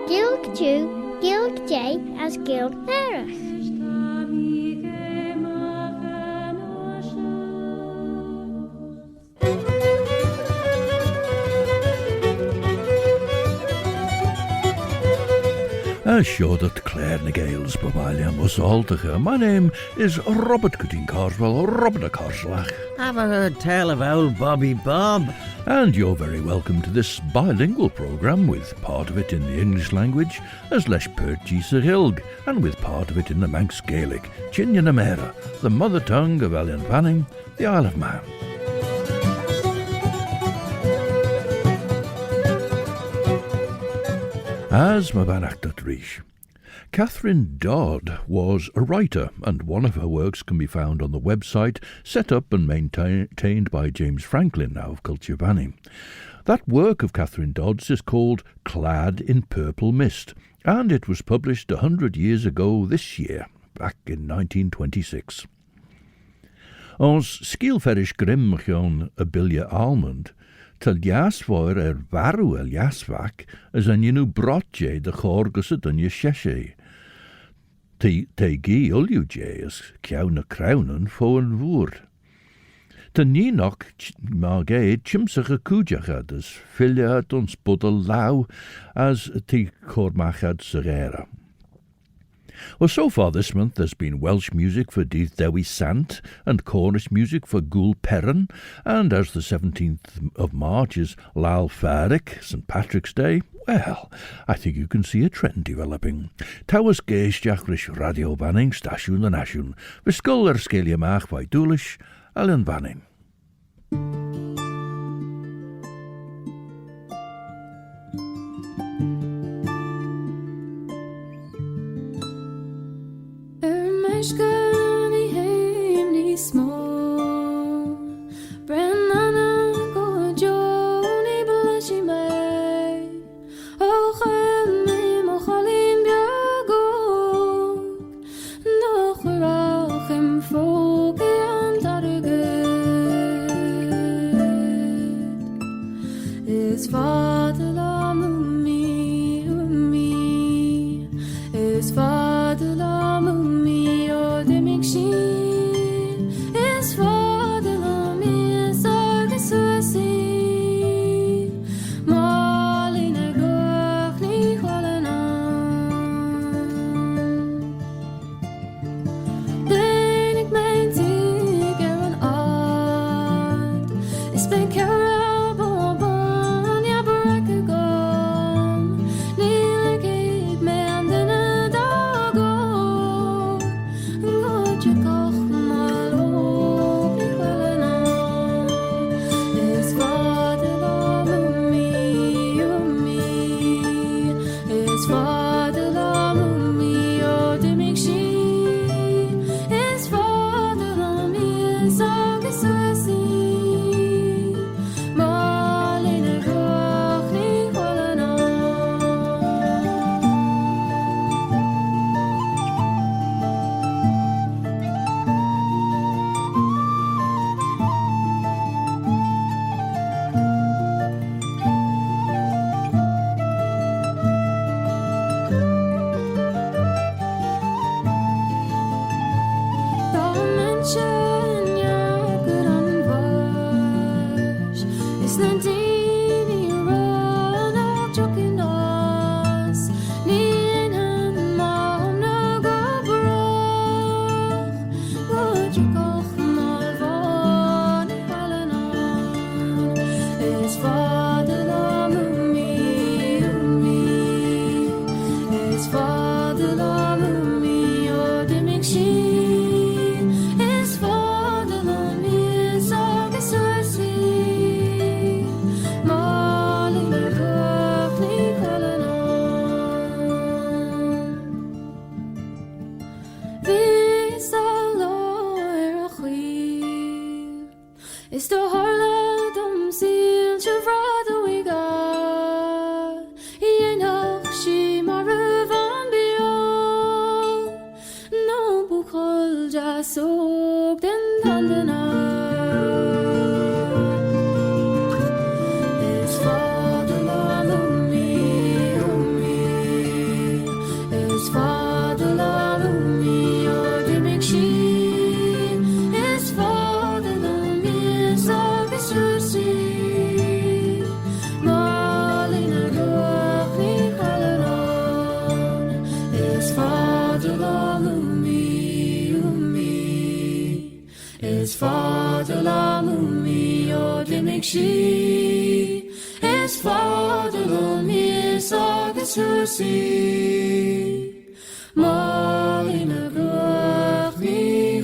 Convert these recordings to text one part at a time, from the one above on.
Gilg Jew, Gilg J as Laa'l Pherick. As sure that Clare na Gael's Babalian was altogether. My name is Robert Gooding Carswell, Robert Carslach. Have I heard tell of old Bobby Bob? And you're very welcome to this bilingual programme with part of it in the English language as Leis Perchi Sahilg and with part of it in the Manx Gaelic, Chinyanamera, the mother tongue of Ellen Fanning, the Isle of Man. As Mabanach.Rish. Catherine Dodd was a writer, and one of her works can be found on the website set up and maintained by James Franklin, now of Culture Banning. That work of Catherine Dodd's is called Clad in Purple Mist, and it was published 100 years ago this year, back in 1926. Ons skilferish grimmachion a bilja almond, Tal jasfoir varw jasvac, as an ynu brotje de chorgus a dunje sheshe. Te gi uljuje as kiaw na crownen fo an woord. Te ninok marge chimsach a kujachad as filiad ons buddel lau as te kormachad serera. Well, so far this month there's been Welsh music for Dydd Dewi Sant and Cornish music for Gŵl Perren, and as the 17th of March is Laa'l Pherick, St. Patrick's Day, well, I think you can see a trend developing. Towers geisdiach rish radio banning, stasiwn and asiwn, visgol sgelia mach by dúlish, Ellen Banning. Skani heim ni små Brännarna går Joni blushi mig Och hem och Halin björgåk Noch rachem folk I antargud Is faderlam ummi Is faderlam ummi is faderlam is argesuasi Maline goch ni chwalenan Den ik mijn tiger an art Is ben kara bonbon ja baraka gom Nile geet me an den a dago Is de harle dom ziel je vrede we ga I nog she maar van bio she is father the mis agus Rusi Molly na gruach mi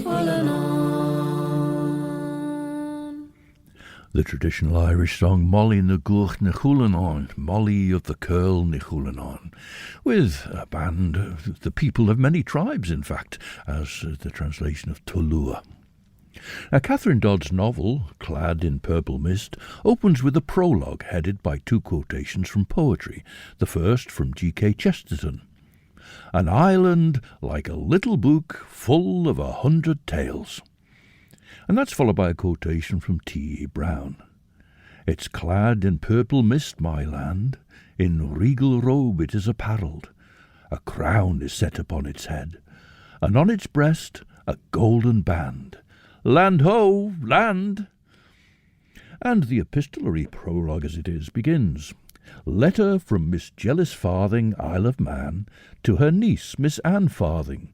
The traditional Irish song Molly na Guach na Chulanon, Molly of the Curl na Chulanon, with a band of the people of many tribes, in fact, as the translation of Tulua. Now, Catherine Dodd's novel, Clad in Purple Mist, opens with a prologue headed by two quotations from poetry, the first from G.K. Chesterton. An island like a little book full of 100 tales. And that's followed by a quotation from T.E. Brown. It's clad in purple mist, my land, in regal robe it is apparelled. A crown is set upon its head, and on its breast a golden band. Land ho, land! And the epistolary prologue as it is begins. Letter from Miss Jealous Farthing, Isle of Man, to her niece, Miss Anne Farthing,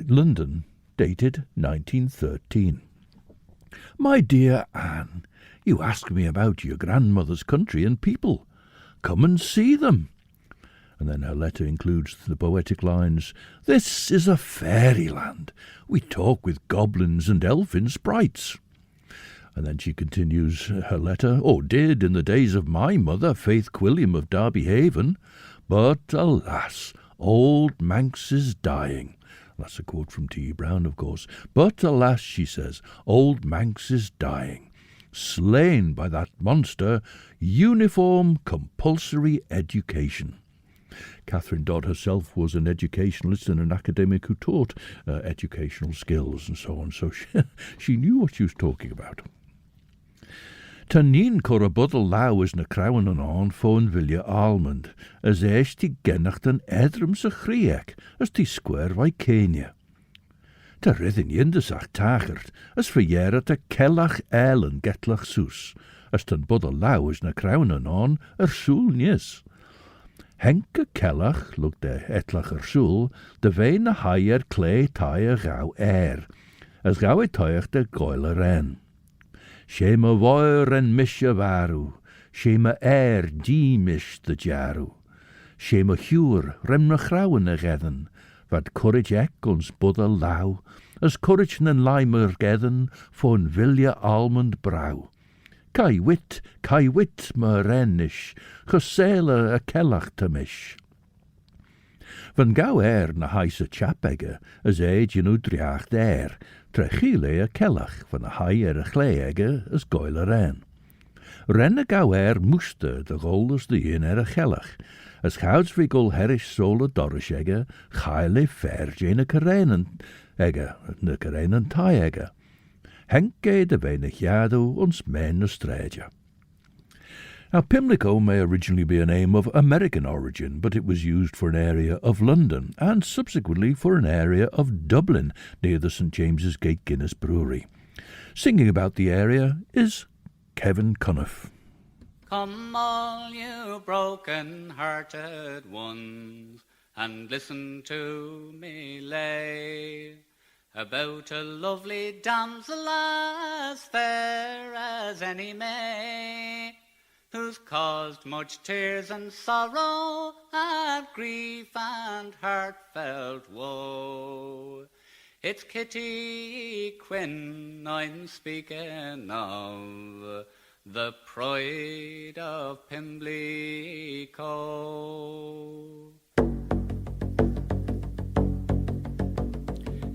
London, dated 1913. My dear Anne, you ask me about your grandmother's country and people. Come and see them. And then her letter includes the poetic lines, This is a fairyland. We talk with goblins and elfin sprites. And then she continues her letter, or did in the days of my mother, Faith Quilliam of Derby Haven. But alas, old Manx is dying. That's a quote from T. Brown, of course. But alas, she says, old Manx is dying, slain by that monster, uniform compulsory education. Catherine Dodd herself was an educationalist and an academic who taught educational skills and so on, so she knew what she was talking about. Ta nín cor a budal law is na crawan an on fón vilja almond, as eis ti gennacht an edrum sa chriec, as ti square vai Kenya. Ta ryddin yindasach tachert, as verjeret a kellach eilen getlach soes, as tan budal law is na crawan an on soel nies. Henke kellach, look de etlach soel, de veen na haier Claare taie gauw as gauw taich de goile ren. Shema voir en misha varu, shema dimish the jaru. Shema huur rem na chrawen a gedden, vad courage ek ons budda lau, as courage nen limer gedden, von vilja almond brau. Kai wit ma renish, chosela a kellach tamish. Van gauw na heise chapegge, as eid je nu driacht Trechile a kellach van a hai a chléege as goile ren. Ren a gauw moeste de golders de in a chellach, as goudswigel herish sole dorrish chaile verge a karenen egge, na karenen taie Henke de venig jadu ons men a streja. Now, Pimlico may originally be a name of American origin, but it was used for an area of London and subsequently for an area of Dublin near the St. James's Gate Guinness Brewery. Singing about the area is Kevin Cuniff. Come all you broken-hearted ones, and listen to me lay about a lovely damsel as fair as any may, who's caused much tears and sorrow, and grief and heartfelt woe. It's Kitty Quinn I'm speaking of, the pride of Pimlico.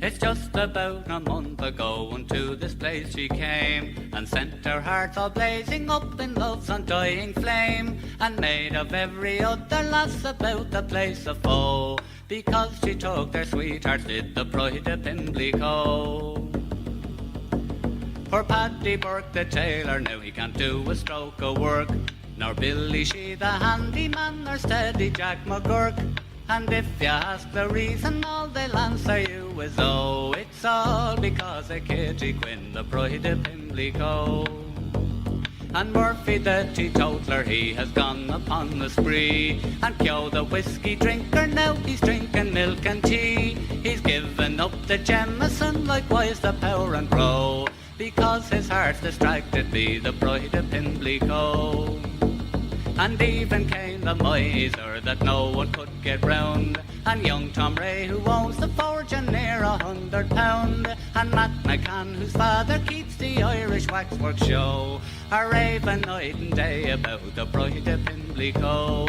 It's just about a month ago, and to this place she came, and sent her heart all blazing up in love's undying flame, and made of every other lass about the place a foe, because she took their sweethearts, did the pride of Pimlico. Poor Paddy Burke the tailor, now he can't do a stroke of work, nor Billy she the handyman, nor steady Jack McGurk. And if you ask the reason, all they'll answer you is, oh, it's all because of Kitty Quinn, the pride of Pimlico. And Murphy the teetotaler, he has gone upon the spree, and Kyo the whiskey drinker, now he's drinking milk and tea. He's given up the Jameson, likewise the Power and Grow, because his heart's distracted be the bride of Pimlico. And even came the miser that no one could get round, and young Tom Ray who owns the forge and near £100, and Matt McCann whose father keeps the Irish waxwork show, are raving night and day about the bride of Pimlico.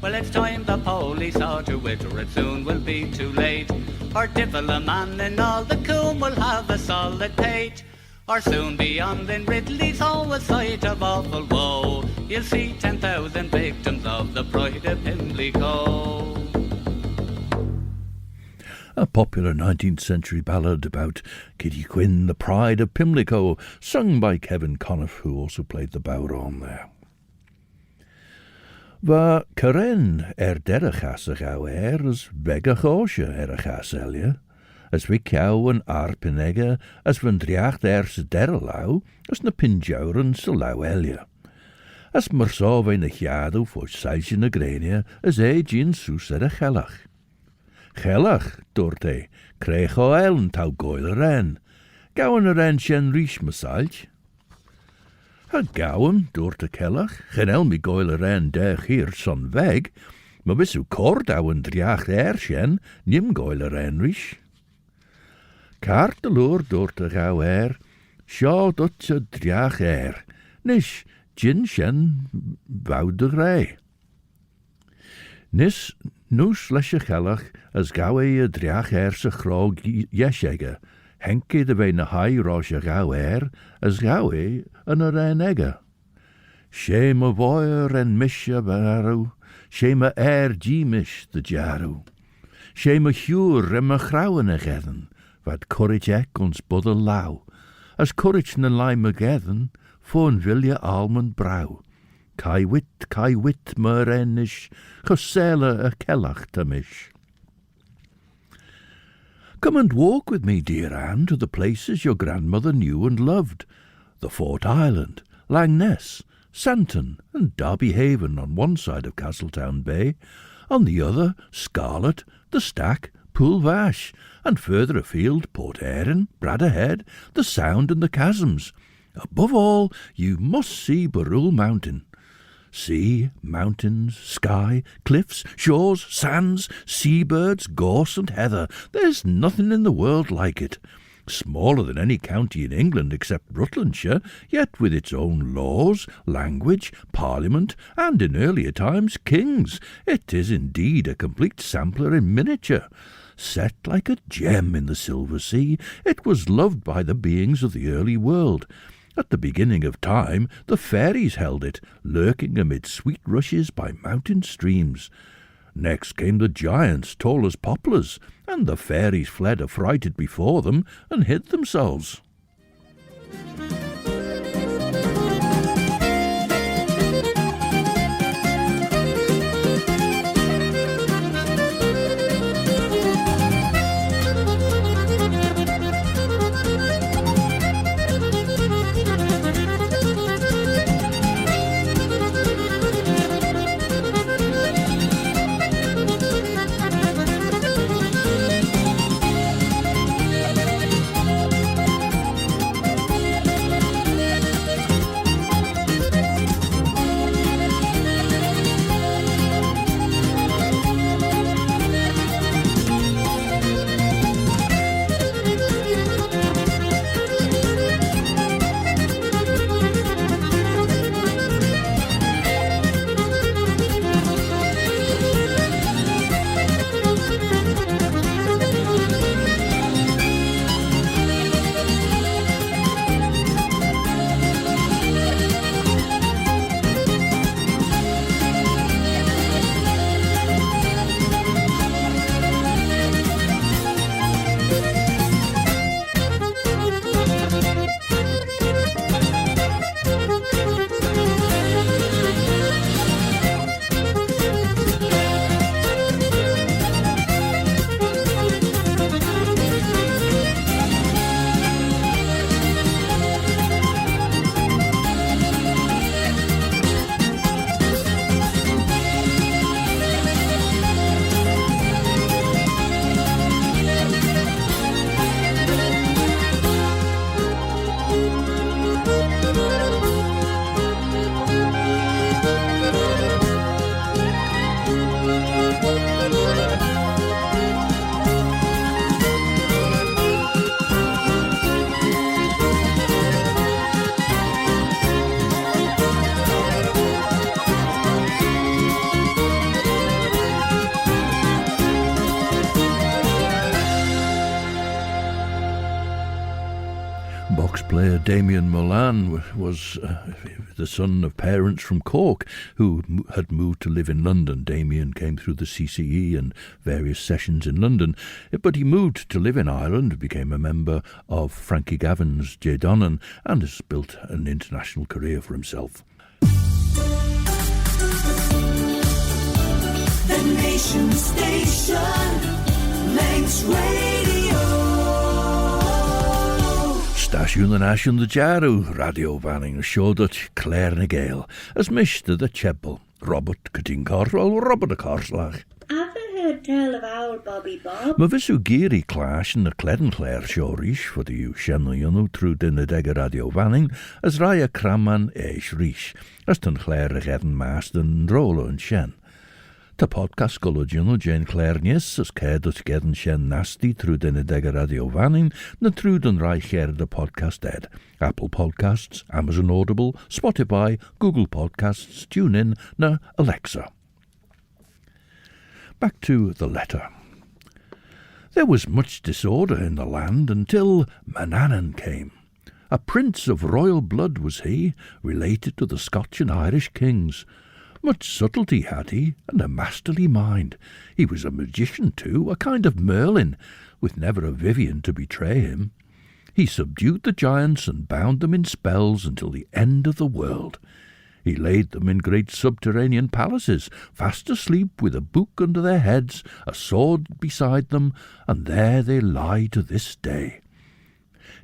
Well, it's time the police saw to it, or it soon will be too late, or divil a man in all the coombe will have a solid pate, or soon beyond in Ridley's home a sight of awful woe. You'll see 10,000 victims of the bride of Pimlico. A popular 19th century ballad about Kitty Quinn, the pride of Pimlico, sung by Kevin Conniff, who also played the bowron there. Va Karen derachas a gauw as vega goosje erachas elia, as we cow en arpenegge, as van driacht se derrelau, as na pinjauren se lau elia. As mersove na giado voor saisje na grenia, as gin soes a chelach. Chelach, dorte, kreeg o eilen tau goyle ren. Gauwen a ren shen rish masalj. Ha gauwen, dorte chelach, gen el mi goyle ren dech hier son weg, ma bisu kord awen driacht shen, nim goyle ren rish. Kaart de loor dorte gauw shaw dutje driacht nish, gin shen wou de grij. Nis noes lesje chelach as gauwe je driacht se grog jesegge, henke de wei na hai roosje gauw as gauwe an a renegge. Shema voyer en misje baru, shema gimish de jaru. Shema huur en me grauwen gedden, wat courage ek ons budde lau, as courage na lai me gedden, foon vilje almond brau. Kai wit mer enish, chosele a kellach tamish. Come and walk with me, dear Anne, to the places your grandmother knew and loved. The Fort Island, Langness, Santon and Derby Haven on one side of Castletown Bay, on the other Scarlet, the Stack, Pool Vash, and further afield Port Erin, Bradderhead, the Sound and the Chasms. Above all, you must see Barrule Mountain. Sea, mountains, sky, cliffs, shores, sands, seabirds, gorse and heather. There's nothing in the world like it. Smaller than any county in England except Rutlandshire, yet with its own laws, language, parliament, and in earlier times kings. It is indeed a complete sampler in miniature. Set like a gem in the silver sea, it was loved by the beings of the early world. At the beginning of time, the fairies held it, lurking amid sweet rushes by mountain streams. Next came the giants, tall as poplars, and the fairies fled affrighted before them and hid themselves. player Damien Molan was the son of parents from Cork who had moved to live in London. Damien came through the CCE and various sessions in London, but he moved to live in Ireland, became a member of Frankie Gavin's J. Donnan, and has built an international career for himself. The Nation Station, Manx Radio. Stasiwn yn asiwn the jarw, radio fanning siodot Claare na Gael, as mishta the chebble, Robert Cutting Corwell, Robert a Corslach. Have you heard tell of Laa'l Bobby Bob? Ma visu giri clash in the Cled Clare shorish for the Shenley yonu through the dega radio vanning, as Raya Cramman eish rish, as tun Clare gedden maast and Rolo and Shen. The podcast Gullo Jane Clare Nies as Kedut Gedden Shen Nasty through the dega radio vanning, na through den Reich the podcast ed. Apple Podcasts, Amazon Audible, Spotify, Google Podcasts, TuneIn, na Alexa. Back to the letter. There was much disorder in the land until Manannan came. A prince of royal blood was he, related to the Scotch and Irish kings. Much subtlety had he, and a masterly mind. He was a magician too, a kind of Merlin, with never a Vivian to betray him. He subdued the giants and bound them in spells until the end of the world. He laid them in great subterranean palaces, fast asleep with a book under their heads, a sword beside them, and there they lie to this day.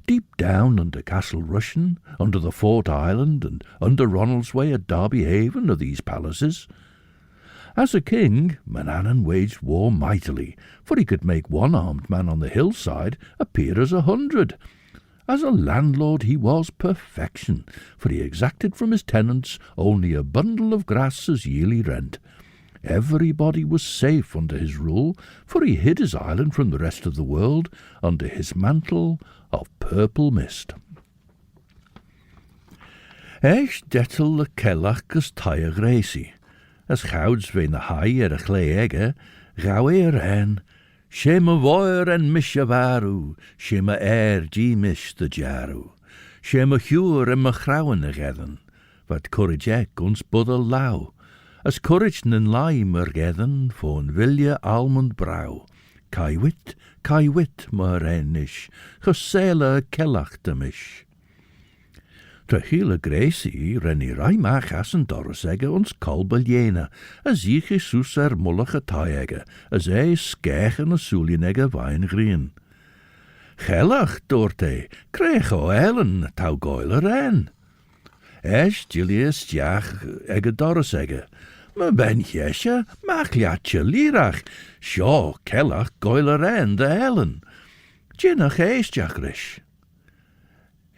Deep down under Castle Rushen, under the Fort Island, and under Ronaldsway at Derby Haven are these palaces. As a king, Manannan waged war mightily, for he could make one armed man on the hillside appear as 100. As a landlord he was perfection, for he exacted from his tenants only a bundle of grass as yearly rent. Everybody was safe under his rule, for he hid his island from the rest of the world under his mantle of purple mist. Eish detel le kellach as taya gracie, as chouds vein the high a chleege, gawe ren, shema voir en mishavaru, shema gimish the jaru, shema hure en machrauen agedden, wat corrigec ons budde lau, as courage nen lime ergedden, von vilja almond brow, kai wit maar enish, gesele kellach de mish. Trachile Gracie renni raimach as en dorresegge ons kalbeljena, as ich Jesus mullige taiege, as skechen a sulinegge weingrien. Gellach, dorte, kreeg o ellen, tau goile ren. Julius jach egge dorresegge, ma ben jesje, mach jatje lirach, sjo kellach goile ren de ellen. Jinnach jachrish.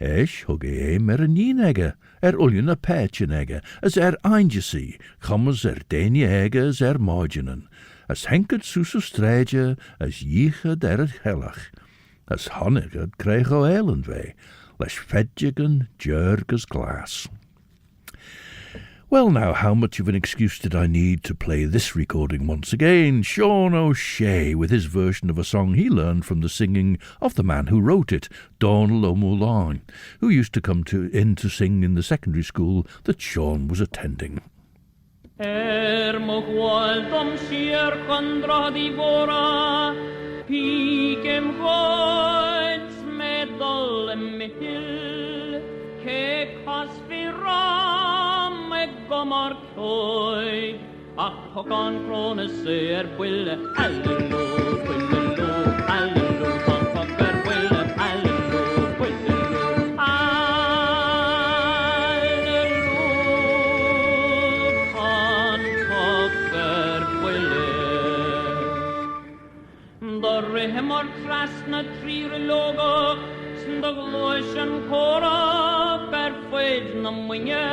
Hugge mer nienegge, uljen a petjenegge, as eindjesi, commas denje as marginen, as henket soese streidje, as jiche der hellach, as honniged kreeg o eilandwee, les fedjigen jurges glass. Well now, how much of an excuse did I need to play this recording once again? Sean O'Shea with his version of a song he learned from the singing of the man who wrote it, Donal O'Mullain, who used to come in to sing in the secondary school that Sean was attending. Mogwaldom sier kondradi vora, pikem hoits medal mihil, ke kasvira. Gomar Coy, ach hogan krone ser wille, allelo, van fokker wille, allelo, van fokker wille. Dorre hemor krasna trier logo, sndag loishan kora, perfeid na munje.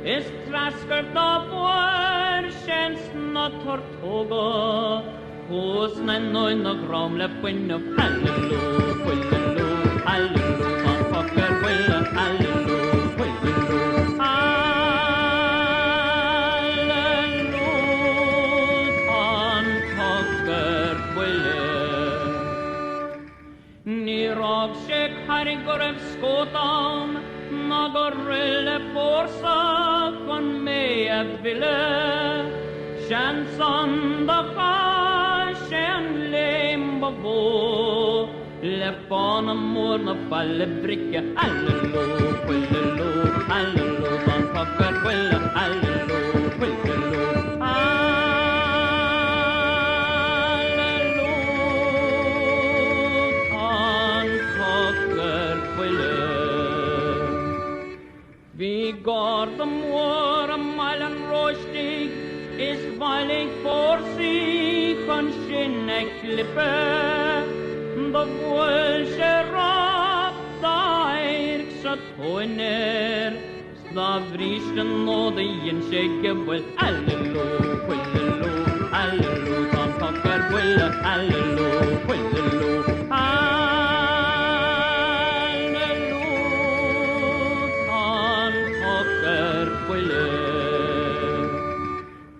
Is trasker da vor känns na tortoga hos na noin na gramle pinna hallelu man fucker will hallelu man fucker will ni rog shek Harry Goref Skotam, Nagorille Porsa, con me a ville, Shanson the Fash and Limbo, Lepon a Morna Palebrica, Allelo, Quillo, Allelo, Don Pucker, Quilla, Allelo, Quillo, Vi går de år a mile and roastig is veilig for sig kan skinne klippe the völse rap dair så toiner Stavristen og de en skjegge vel allelo allelo tan pakker vel allelo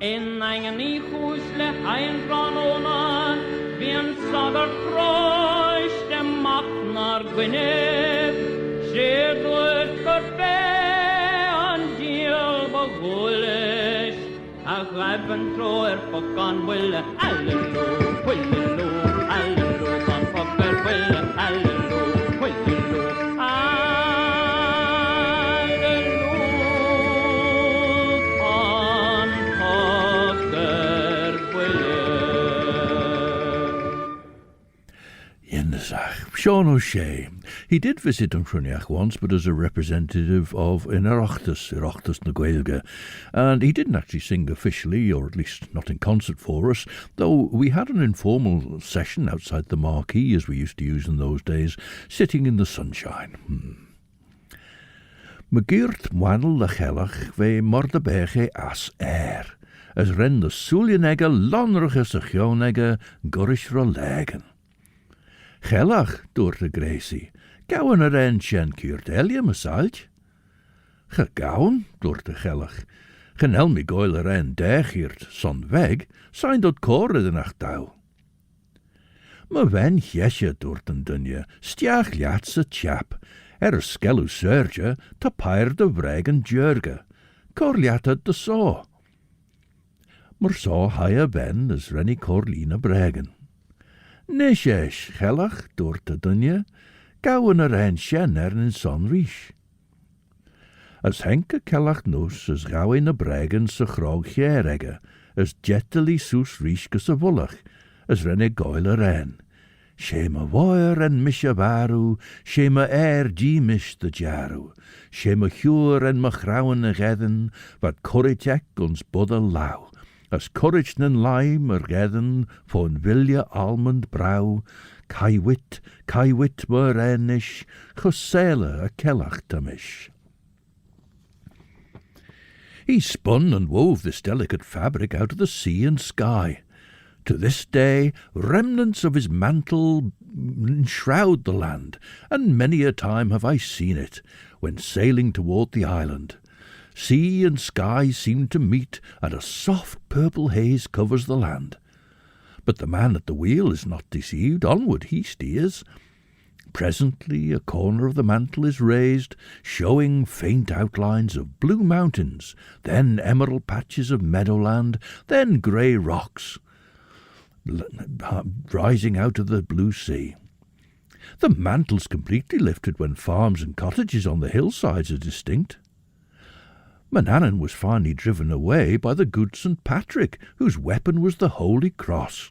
Enningen I husle ein ranona vi en sagar kroish dem maknar gweneb Sher dort korbe an diel bagulish A greifen troer pakkan wille allelo tan pakker wille allelo Sean O'Shea. He did visit Dumfruniach once, but as a representative of Oireachtas na Gaelge, and he didn't actually sing officially, or at least not in concert for us, though we had an informal session outside the marquee, as we used to use in those days, sitting in the sunshine. Magirt mwanel le chelach ve mordebege as as ren de soelienegge lonrige sechjonegge gorish rolegen. Chelach, door de Gracie, gauwen een chen kuurt elje masalt. Gegauwen, door de Chelach, genel mi goiler een degiert, son weg, zijn dat koren de nachtouw. Maar wen jesje door den dunje, stiach liatse chap, skelu surge, ta pair de vregen jurge, korliate de so. Maar so haie ben, as renny korline bregen. Neshesh, Chelach, door te dunje, gauwen een shen in son riche. As henke Chelach noos, as gauw in de bregen se grog gjerege, as jetteli soes riche se wollach, as renne goile ren. Shema woer en misha varu, shema gimish de jaru, shema huur en machrouwen gedden, wat korrijek ons bodde lauw. As courage nen lime gedden, von vilja almond brau, kai wit mer enish, chosele a Chelach tamish. He spun and wove this delicate fabric out of the sea and sky. To this day, remnants of his mantle enshroud the land, and many a time have I seen it, when sailing toward the island. Sea and sky seem to meet, and a soft purple haze covers the land. But the man at the wheel is not deceived, onward he steers. Presently a corner of the mantle is raised, showing faint outlines of blue mountains, then emerald patches of meadowland, then grey rocks rising out of the blue sea. The mantle's completely lifted when farms and cottages on the hillsides are distinct. Manannan was finally driven away by the good St. Patrick, whose weapon was the Holy Cross.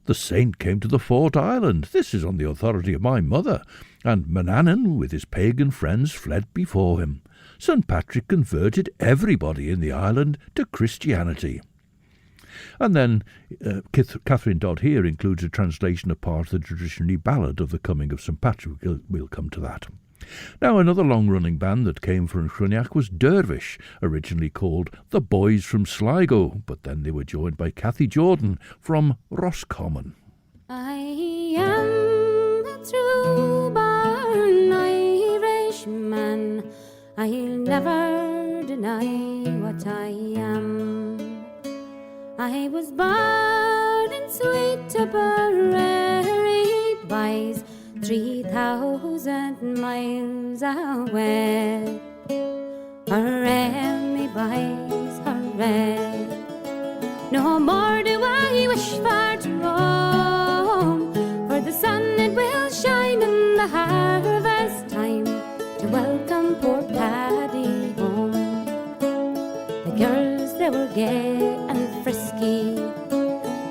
The saint came to the Fort Island, this is on the authority of my mother, and Manannan, with his pagan friends, fled before him. St. Patrick converted everybody in the island to Christianity. And then Catherine Dodd here includes a translation of part of the traditionary ballad of the coming of St. Patrick. We'll come to that. Now, another long-running band that came from Cruniach was Dervish, originally called The Boys from Sligo, but then they were joined by Cathy Jordan from Roscommon. I am a true-born Irishman. I'll never deny what I am. I was born in sweet Tipperary, boys, 3,000 miles away. Hooray, me boys, hooray. No more do I wish for to roam, for the sun it will shine in the harvest time to welcome poor Paddy home. The girls, they were gay and frisky,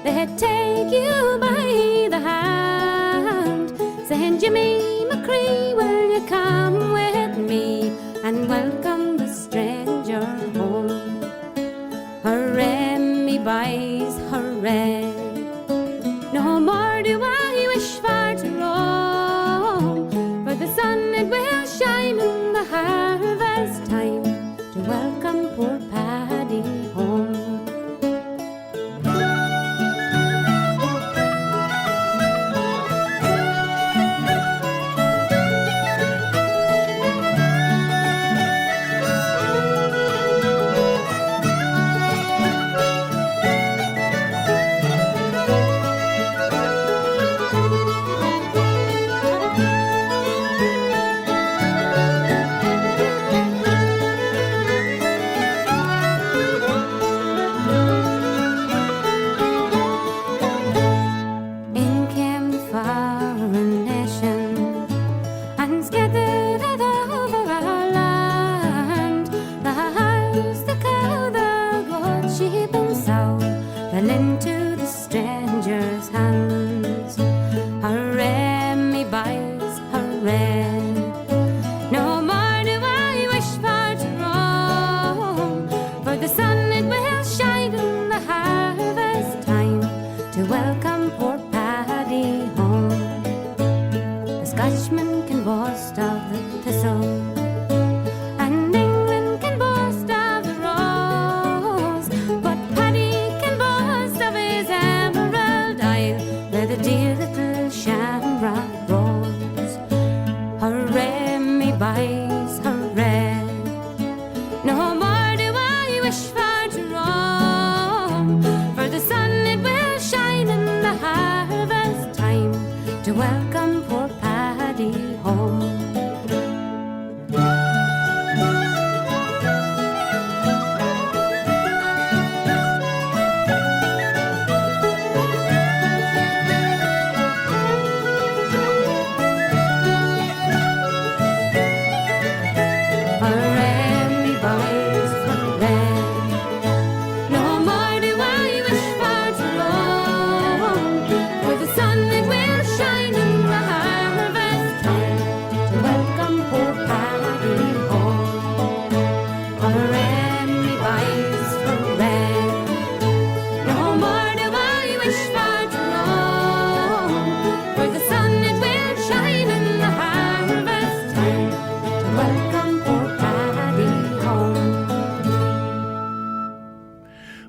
they'd take you by the hand, saying, Jimmy McCree, will you come with me and welcome the stranger home? Hooray, me boys, hooray. No more do I wish for to roam, for the sun it will shine in the harvest time to welcome poor Paddy home.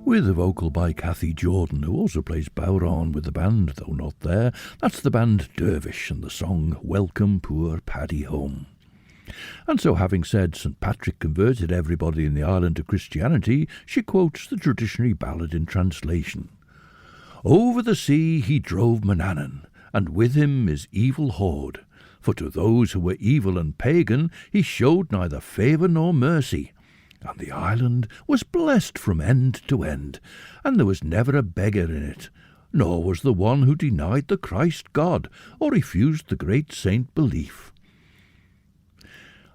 With a vocal by Cathy Jordan, who also plays Bowron with the band, though not there. That's the band Dervish and the song Welcome Poor Paddy Home. And so, having said St. Patrick converted everybody in the island to Christianity, she quotes the traditionary ballad in translation. Over the sea he drove Manannan, and with him his evil horde. For to those who were evil and pagan he showed neither favour nor mercy. And the island was blessed from end to end, and there was never a beggar in it, nor was there one who denied the Christ God, or refused the great saint belief.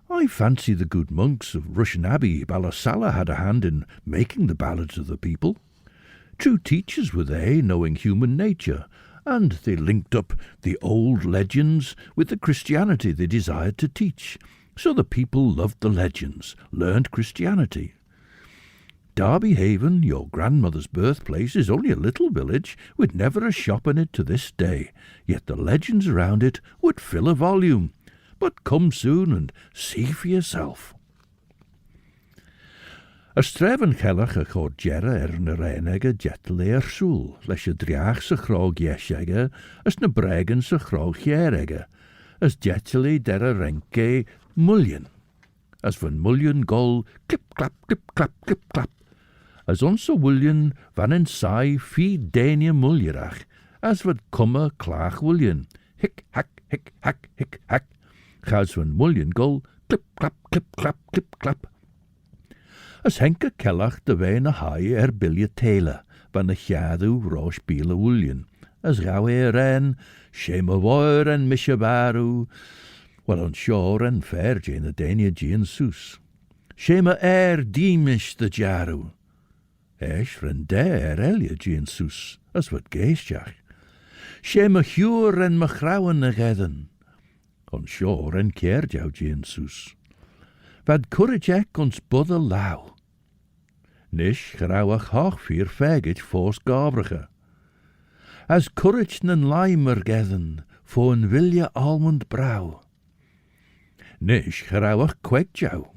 I fancy the good monks of Rushen Abbey, Ballasalla, had a hand in making the ballads of the people. True teachers were they, knowing human nature, and they linked up the old legends with the Christianity they desired to teach. So the people loved the legends, learned Christianity. Derby Haven, your grandmother's birthplace, is only a little village with never a shop in it to this day, yet the legends around it would fill a volume. But come soon and see for yourself. Ystrefen chelach a chod gera na renega jetle sŵl, leis y driach sa chrog iesiega, as na bregan sa chrog hierega, as jetle dera renke mullion, as van mullion gol clip clap, clip clap, as onsa willion van en sai fi dania mullierach, as vad cumma clach willion, hick hack, hick hack, Chaswan mullion gull, clip, clap, clip, clap, clip, clap. As henke kellach de wijn a haie bilje tele, van de chadu roos biele woelien. As rauw ren, shema woer en mishabaru, wel on shore en fair jane a dania jean soes. Shema diemish de jaru. Esh ren elia jean soes, as wat geestjach. Shema huur en machrouwen na gedden. On shore en keerjou jean soes. Vad couragech ons budde lauw. Nish grauwach hoch vier faggot fors gabrige. As courage nen limer gedden, voor een wilje almond brouw. Nish grauwach kwekjou.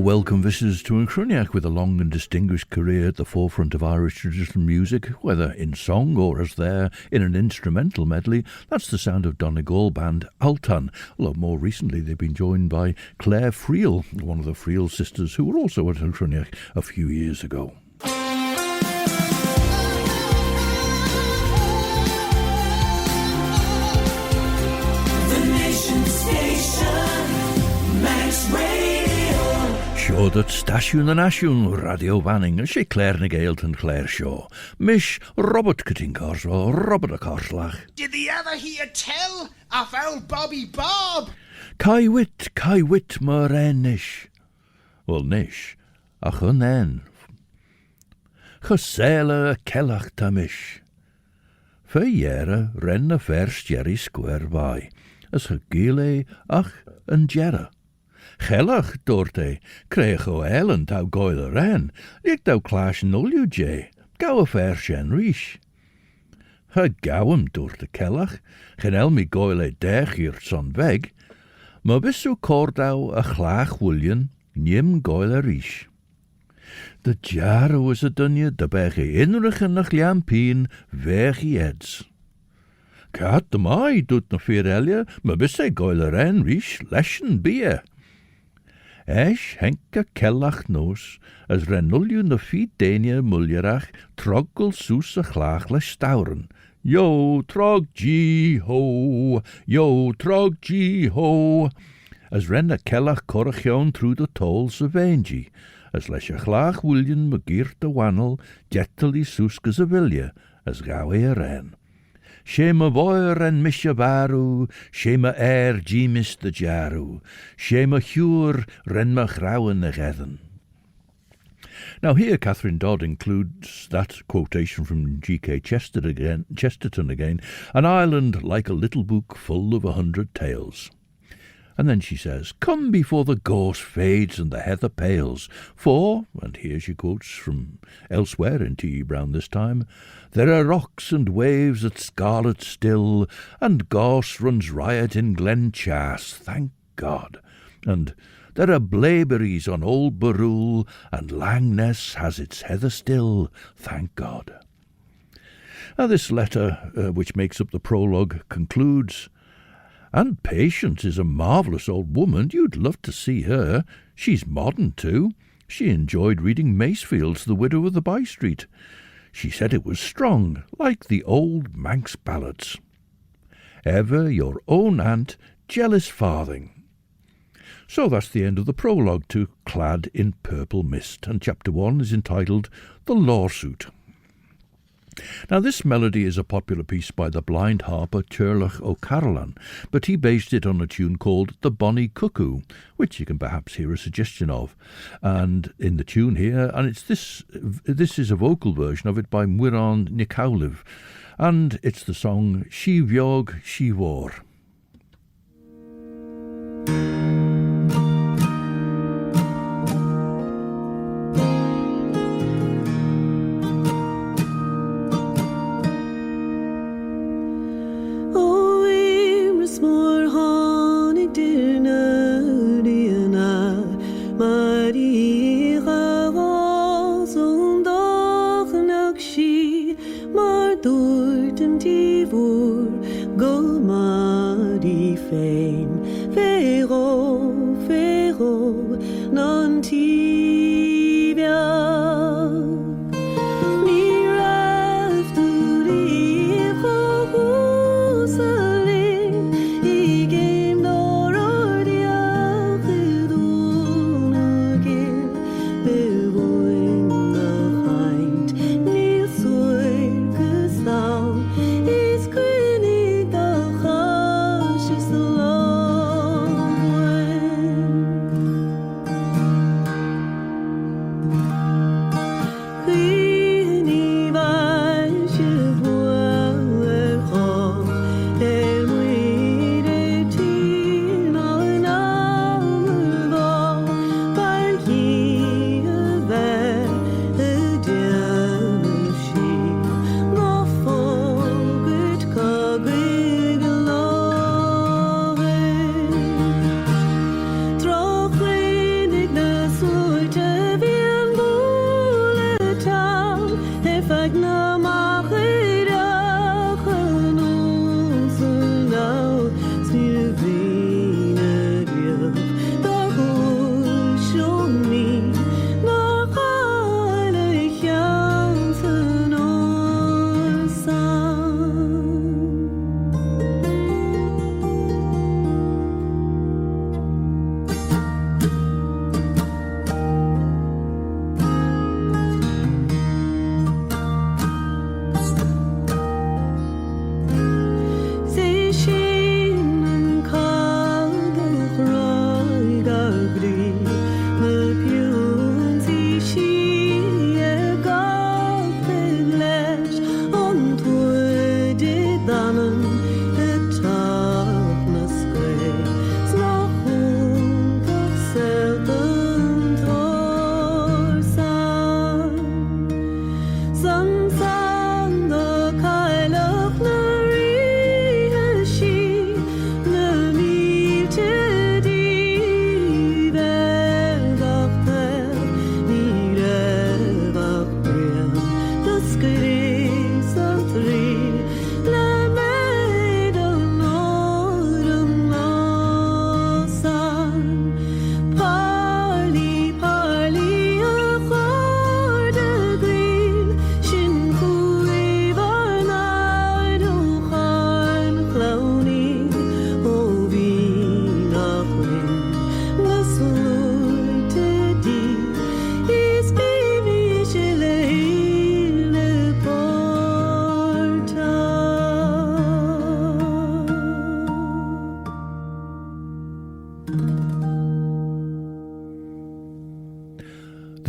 welcome visitors to Unchruniac with a long and distinguished career at the forefront of Irish traditional music, whether in song or as there in an instrumental medley. That's the sound of Donegal band Altan. Although more recently they've been joined by Claire Friel, one of the Friel sisters who were also at Unchruniac a few years ago. So dat Station and Ashun Radio Banning, she Claire na Gael and Clare Shaw. Mish Robert Cuttincars or Robert a Carslach. Did thee ever hear tell of old Bobby Bob? Kai wit mar nish. Well nish, ach an. Gesele kellach tamish. Fe jere ren na vers Jerry Square by, as gegile ach an jera. Gelach, Dorte, kreeg o ellen tau goile ren, ik tau clash nulju jay, gau a fair shen rish. Ha gauwem Dorte kellach, gen el mi goile dechir son weg, ma bisu cordau a chlach wuljen, nim goile rish. De jare was a dunje, de bege inrichen nach liampien, weg eds. Kat de mai doet na firelje, ma bisse goile ren rish, leshen bier. Esh henka kellach nos, as renulju na fi denia muljerach, troggel soes a chlach le stauren. Yo, trog gee ho, yo, trog gee ho. As ren a kellach corrachion through the tolls of Angie, as lesh a chlach willian magirt a wannel, jetterly soeskas a vilja, as gawe a ren. Shema voir en mishabaru, shema gemis the jaru, shema hure ren ma grauen gedden. Now here Catherine Dodd includes that quotation from G.K. Chesterton again, an island like a little book full of 100 tales. And then she says, come before the gorse fades and the heather pales, for, and here she quotes from elsewhere in T.E. Brown this time, there are rocks and waves at scarlet still, and gorse runs riot in Glen Chas, thank God, and there are blaeberries on Old Barule, and Langness has its heather still, thank God. Now this letter, which makes up the prologue, concludes, and Patience is a marvellous old woman. You'd love to see her. She's modern, too. She enjoyed reading Macefield's The Widow of the By-Street. She said it was strong, like the old Manx ballads. Ever your own aunt, Jealous Farthing. So that's the end of the prologue to Clad in Purple Mist, and Chapter 1 is entitled The Lawsuit. Now this melody is a popular piece by the blind harper Turlough O'Carolan, but he based it on a tune called The Bonny Cuckoo, which you can perhaps hear a suggestion of. And in the tune here, and it's this is a vocal version of it by Muireann Nicowliv, and it's the song She Bheog, She War. Go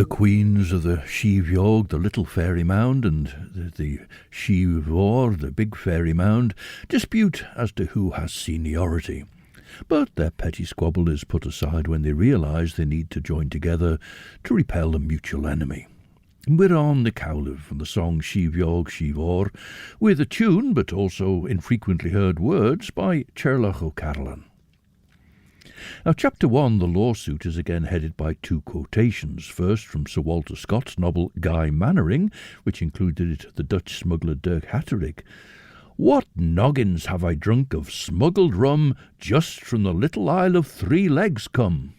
The queens of the Sheeveog, the little fairy mound, and the Sheevor, the big fairy mound, dispute as to who has seniority. But their petty squabble is put aside when they realise they need to join together to repel a mutual enemy. We're on the Cowliv from the song Sheeveog, Sheevor, with a tune but also infrequently heard words by Cherlach O'Carolan. Now, Chapter 1, the lawsuit, is again headed by two quotations. First, from Sir Walter Scott's novel Guy Mannering, which included the Dutch smuggler Dirk Hatterig. "What noggins have I drunk of smuggled rum, just from the little isle of Three Legs come?"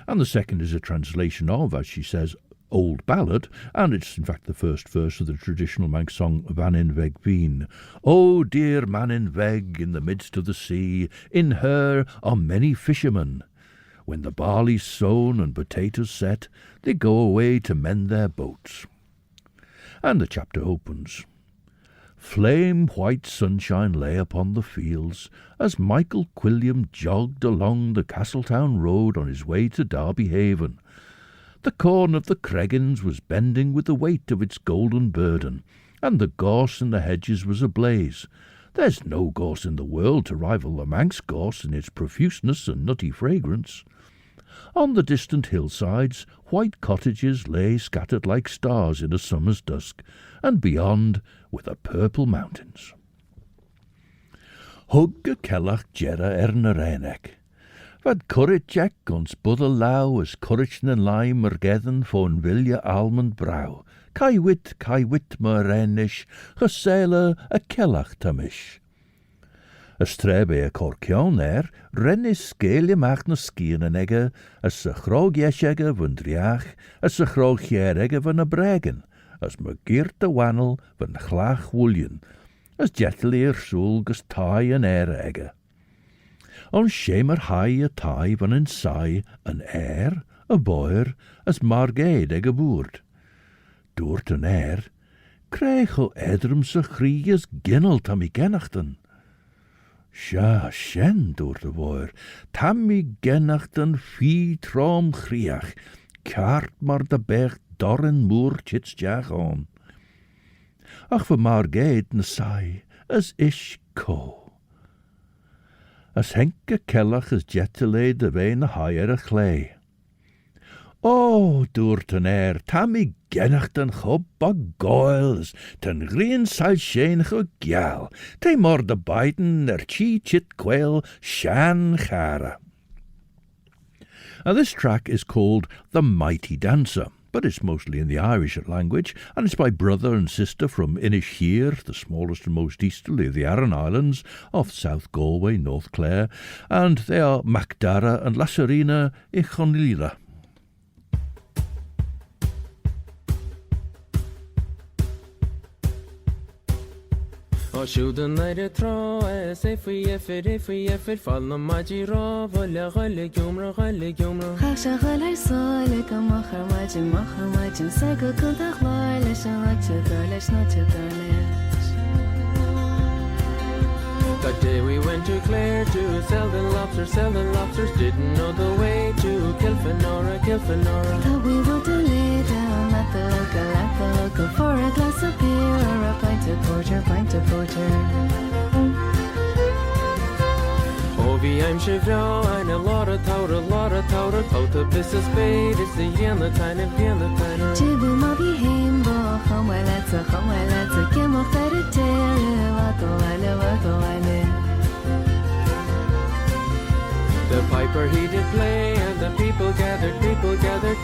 And the second is a translation of, as she says, old ballad, and it's in fact the first verse of the traditional Manx song Van in Veg Veen. "Oh dear Man in Veg, in the midst of the sea, in her are many fishermen. When the barley's sown and potatoes set, they go away to mend their boats." And the chapter opens. "Flame white sunshine lay upon the fields as Michael Quilliam jogged along the Castletown road on his way to Derby Haven. The corn of the Creggins was bending with the weight of its golden burden, and the gorse in the hedges was ablaze. There's no gorse in the world to rival the Manx gorse in its profuseness and nutty fragrance. On the distant hillsides, white cottages lay scattered like stars in a summer's dusk, and beyond were the purple mountains. Hug y Celach Jera na Renec. Vad Curritjack ons Buddha Lau as Curritchen Lime Mergethen von Vilja Almond Brow. Kai wit Morenish, Husela a Celach Tamish. A strebe a Corcion rennis scale mach na skien an egge, as sa chrog yeshegge van Driach, as sa chrog hieregge van a Bregen, as me geert a wannel van Chlach Woolien, as jetleer soulgus tie an egge. On schemer high a tie van een saai, an a boer, as margade egge boerd. Doort an krijg o edrum se chrie as ginnel tam I gennachten. Sja, shen, doort de boer, tam I gennachten fie trom chriach, kaart maar de berg dorren moer chits jag on. Ach, voor margade na saai, as ish ko. As henke Celach as jettelé de ween a haier a chlei. Oh, doort an tam I gennachten chub a Gael, ten green sal sheen go Gael, te mor de beiden chi chit quail shan chara. Now this track is called The Mighty Dancer, but it's mostly in the Irish language, and it's by brother and sister from Inishir, the smallest and most easterly of the Aran Islands, off South Galway, North Clare, and they are Macdara and Lasarina I Chonlila. Och sjuden det tra sig för fall na maji ra valla galle gumra خاشا غلر صالك مخر ماجن ساقو كنت أخبار ليش نتدرلش That day we went to Clare to sell the lobsters, didn't know the way to Kilfenora. Thought we would lay down at the local for a glass of beer or a pint of porter. Oh, vi I'm chevra and a lot of tauter, out of this is spade, it's the yellow tiny. Jibu mabi himbo, chawalatsa, gemach better tear, wato ale. The piper he did play and the people gathered.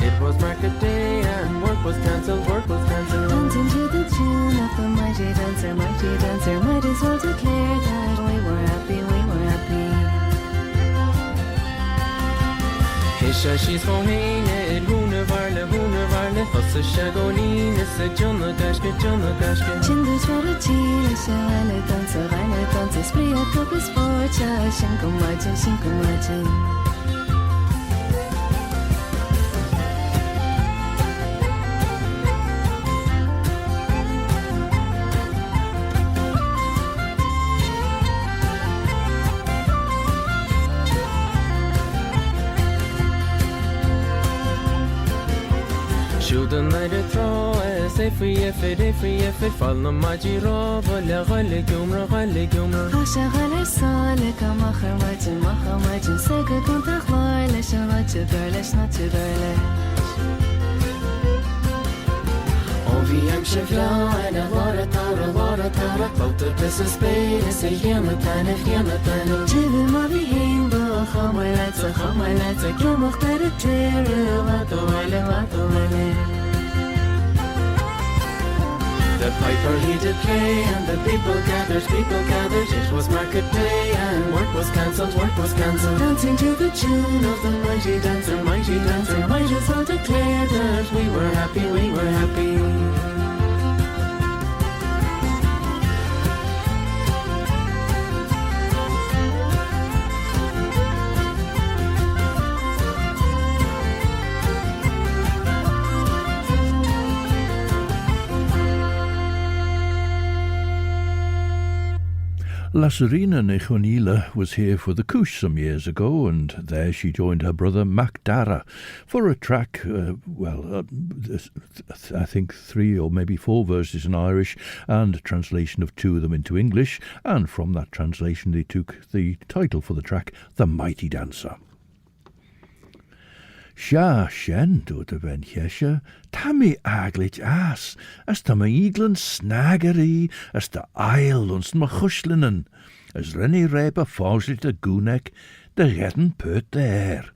It was market day and work was cancelled. Dancing to the tune of the mighty dancer, might as well declare that we were happy. Hisha she's for hane, hune varle, hossa shagonine, se Jonna Gashke. Chindu chvarachile, shale dansa, spree a cup is forcha, shinkumachin. Siúdan naide tro Efir Fall na maji rova Le ghalle gumra Hasha ghalle sale Kamachar majin Sega kuntach loy Lesh not VM Chevla and a Laura Tara Both the business spade is a Yamatan Jivin Mavi Himbo Chamalatza Gilmoch Tera Lato The piper he did play and the people gathered It was market day and work was cancelled Dancing to the tune of the mighty dancer Might as well declare that we were happy Laa'serina Nechonila was here for the Coosh some years ago, and there she joined her brother Mac Dara for a track, I think 3 or maybe 4 verses in Irish and a translation of 2 of them into English, and from that translation they took the title for the track, The Mighty Dancer. Sha shen do de ven heshe, tammy aglich as ta ma iglen snaggery, as ta eil ons ma chuslinen, as renny reba fauslit de goonek, de redden put de air.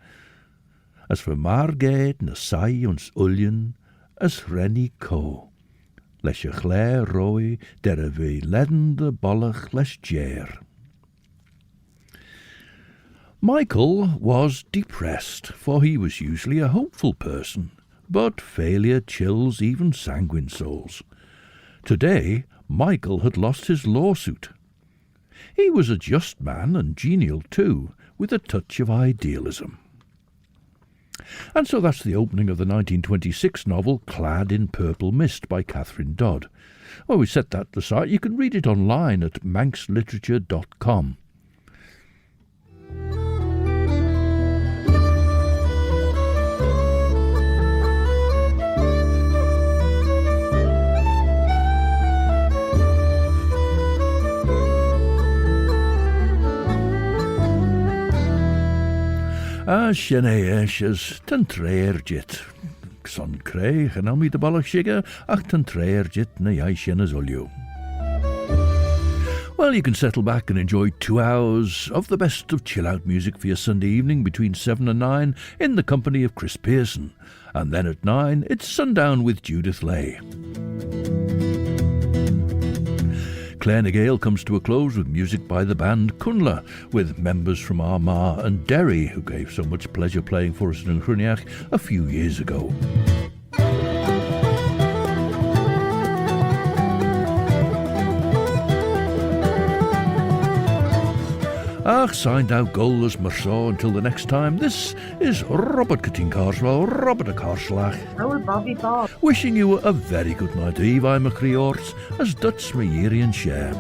As for margate na sai ons uljen, as renny co. Lesje Claare rooi, der we ledden de bollach les jair. Michael was depressed, for he was usually a hopeful person, but failure chills even sanguine souls. Today, Michael had lost his lawsuit. He was a just man and genial too, with a touch of idealism. And so that's the opening of the 1926 novel Clad in Purple Mist by Catherine Dodd. Well, we set that aside. You can read it online at manxliterature.com. As ten treir jit. Son cray, genam me de ballach shigger, ach ten treir jit na yaishen as olio. Well, you can settle back and enjoy 2 hours of the best of chill-out music for your Sunday evening between 7 and 9 in the company of Chris Pearson. And then at 9, it's Sundown with Judith Lay. Claare Gael comes to a close with music by the band Cunla, with members from Armagh and Derry, who gave so much pleasure playing for us in Chroniach a few years ago. Signed out goalless Mersaw until the next time. This is Robert Cattin Carswell, Robert a Carslach. Our Bobby Bob. Wishing you a very good night, Eve, I'm a Creorts, as Dutch Mayerian share.